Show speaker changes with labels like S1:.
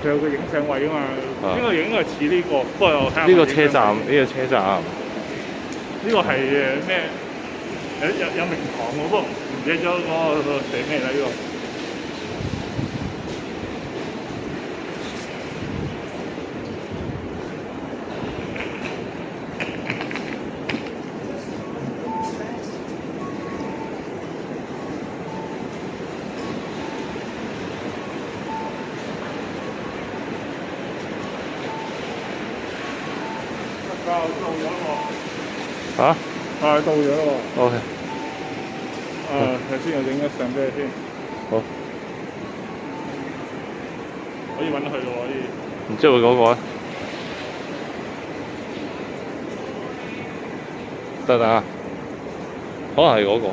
S1: 佢有個影相位啊嘛，
S2: 啊
S1: 應該係似呢個，不過我睇下
S2: 呢個車站，呢個車站
S1: 呢個係咩？有名堂喎，不過唔記得咗嗰個寫咩啦呢個。到咗喎。
S2: 嚇？
S1: 到咗喎。
S2: OK。
S1: 頭先我影咗相俾你先。
S2: 好。
S1: 可以揾佢喎，可以。
S2: 唔知會嗰個咧？等等啊，可能係嗰個。